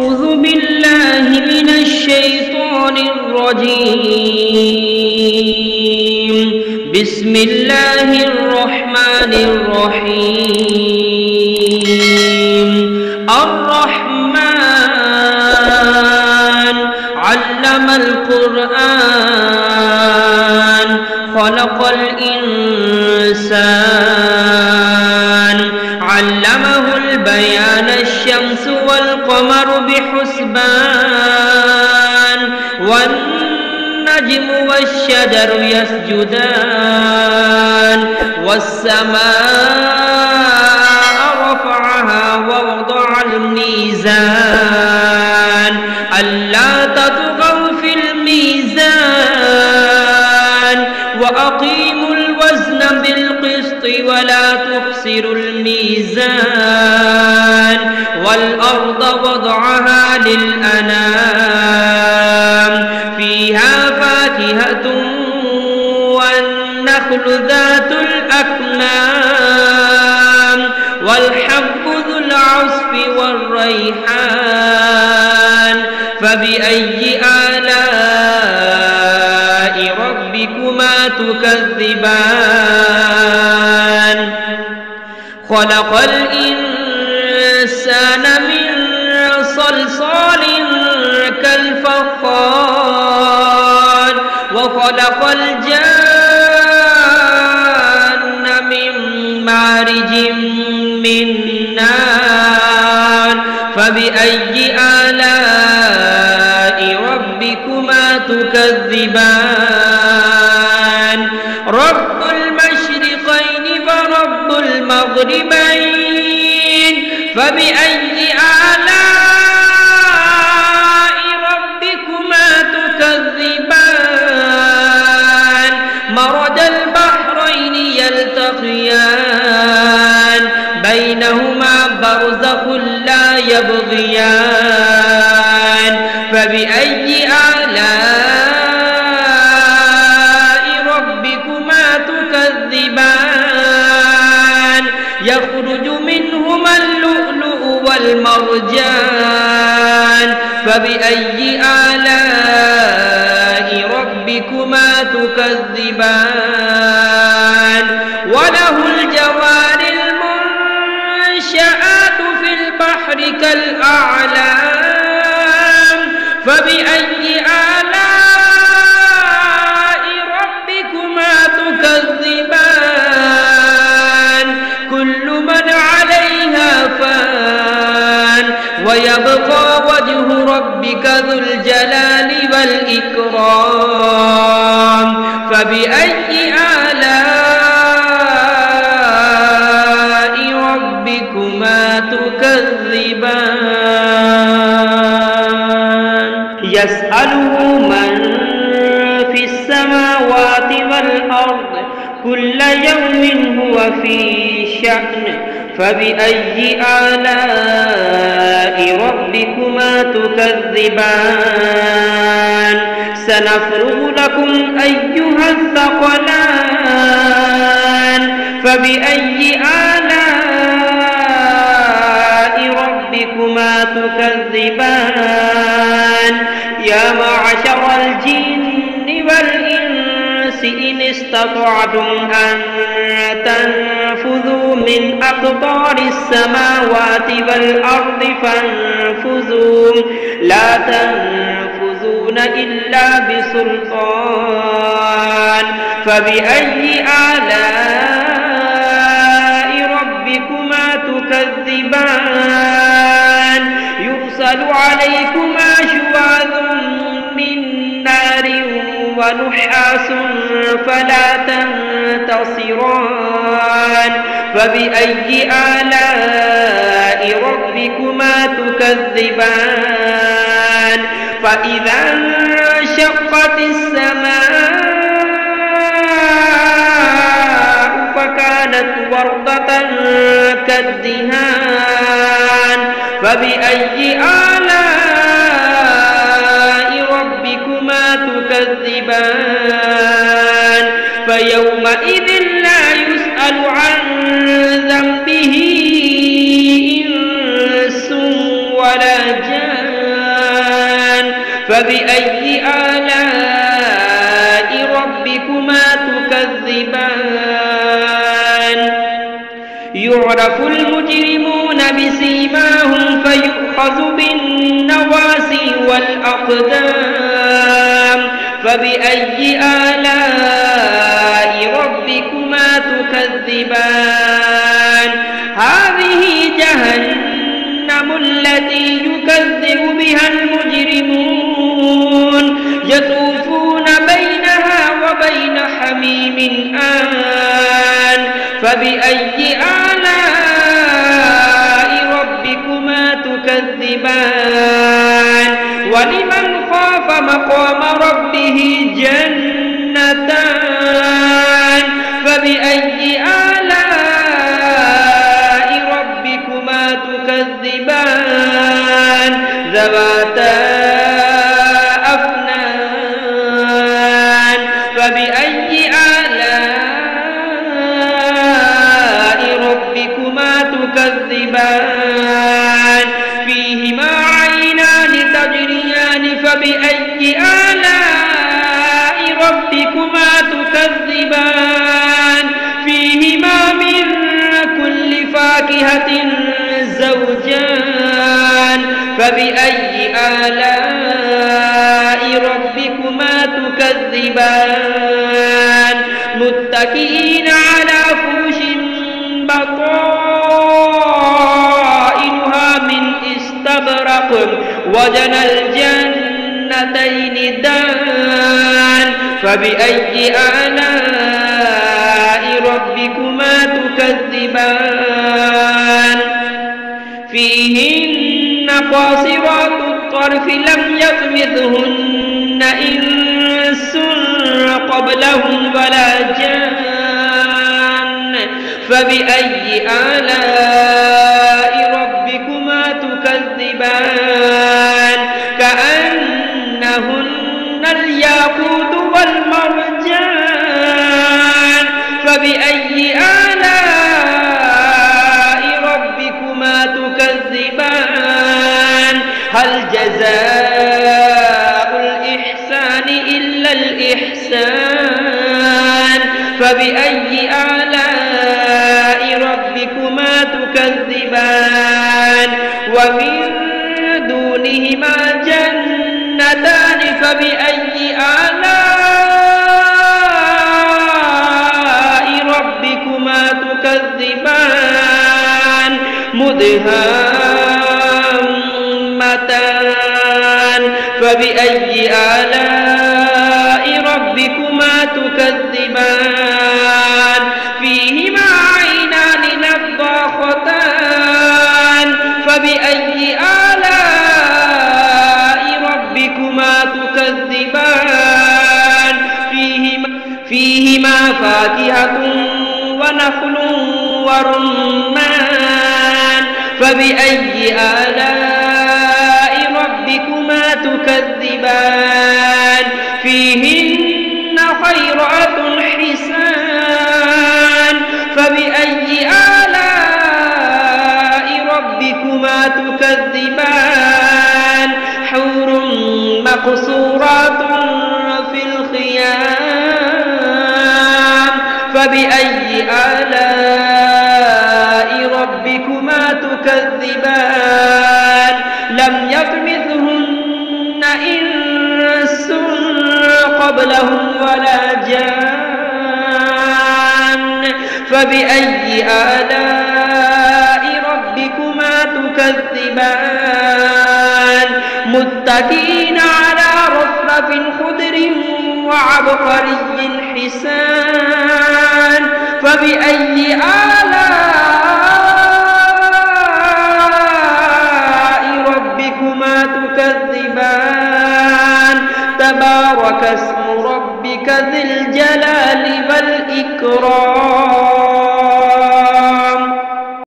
أعوذ بالله من الشيطان الرجيم. بسم الله الرحمن الرحيم. الرحمن علم القرآن خلق الإنسان علمه البيان الشمس والقمر بحسبان والنجم والشجر يسجدان والسماء رفعها ووضع الميزان ألا تطغوا في الميزان وأقيموا الوزن بالقسط ولا تخسروا الميزان والأرض وضعها للأنام فيها فاكهة والنخل ذات الأكمام والحب ذو العصف والريحان فبأي آلاء ربكما تكذبان خلق الإنسان من صلصال كالفخار وخلق الجان من مارج من نار فبأي آلاء ربكما تكذبان رب المشرقين ورب المغربين فبأي آلاء ربكما تكذبان مرج البحرين يلتقيان بينهما برزخ لا يبغيان فبأي آلاء ربكما تكذبان يخرج منهما اللؤلؤ والمرجان فبأي آلاء ربكما تكذبان وله الجوار المنشآت في البحر كالأعلام فبأي آلاء ربكما تكذبان كل من عليها فان ويبقى وجه ربك ذو الجلال والإكرام فبأي آلاء ربكما تكذبان يسأله من في السماوات والأرض كل يوم هو في شأن فبأي آلاء ربكما تكذبان سنفرغ لكم أيها الثقلان فبأي آلاء ربكما تكذبان يا معشر الجن والإنس إن استطعتم أن تنفذوا من أقطار السماوات والأرض فانفذوا لا تنفذون إلا بسلطان فبأي آلاء ربكما تكذبان يرسل عليكما شواظ من نار ونحاس فلا تنتصران فبأي آلاء ربكما تكذبان فإذا انشقت السماء فكانت وردة كالدهان فبأي آلاء ربكما تكذبان فيومئذ لا يسأل عن ذنبه إنس ولا جان فبأي آلاء ربكما تكذبان يعرف المجرمون بسيماهم فيؤخذ بالنواسي والأقدام فبأي آلاء ربكما تكذبان هذه جهنم التي يكذب بها المجرمون يطوفون بينها وبين حميم آن فبأي آلاء ربكما تكذبان ولمن خاف مقام ربه جنتان فبأي آلاء ربكما تكذبان ذواتا أفنان فبأي آلاء ربكما تكذبان فيهما عينان تجريان فبأي آلاء ربكما تكذبان فيهما من كل فاكهة زوجان فبأي آلاء ربكما تكذبان متكئين على فرش بطائنها من استبرق وجنى الجنتين دان فبأي آلاء ربكما تكذبان فيهن قاصرات الطرف لم يطمثهن إنس قبلهم ولا جان فبأي آلاء ربكما تكذبان كأنهن الياقوت والمرجان فبأي آلاء ربكما تكذبان هل جزاء الإحسان إلا الإحسان فبأي آلاء ربكما تكذبان ومن دونهما جنتان فبأي آلاء ربكما تكذبان مدهامتان فبأي آلاء ربكما تكذبان فيهما عينان نضاختان فبأي آلاء ربكما تكذبان فيهما فاكهة ونخل ورمان فبأي آلاء ربكما تكذبان فيهن خيرات حسان فبأي آلاء ربكما تكذبان حور مقصورات في الخيام فبأي آلاء ربكما تكذبان لم يطمثهن إنس قبلهم ولا جان فبأي آلاء ربكما تكذبان متكئين على رفرف خضر وعبقري حسان فبأي آلاء ربكما تكذبان تبارك اسم ربك ذي الجلال والإكرام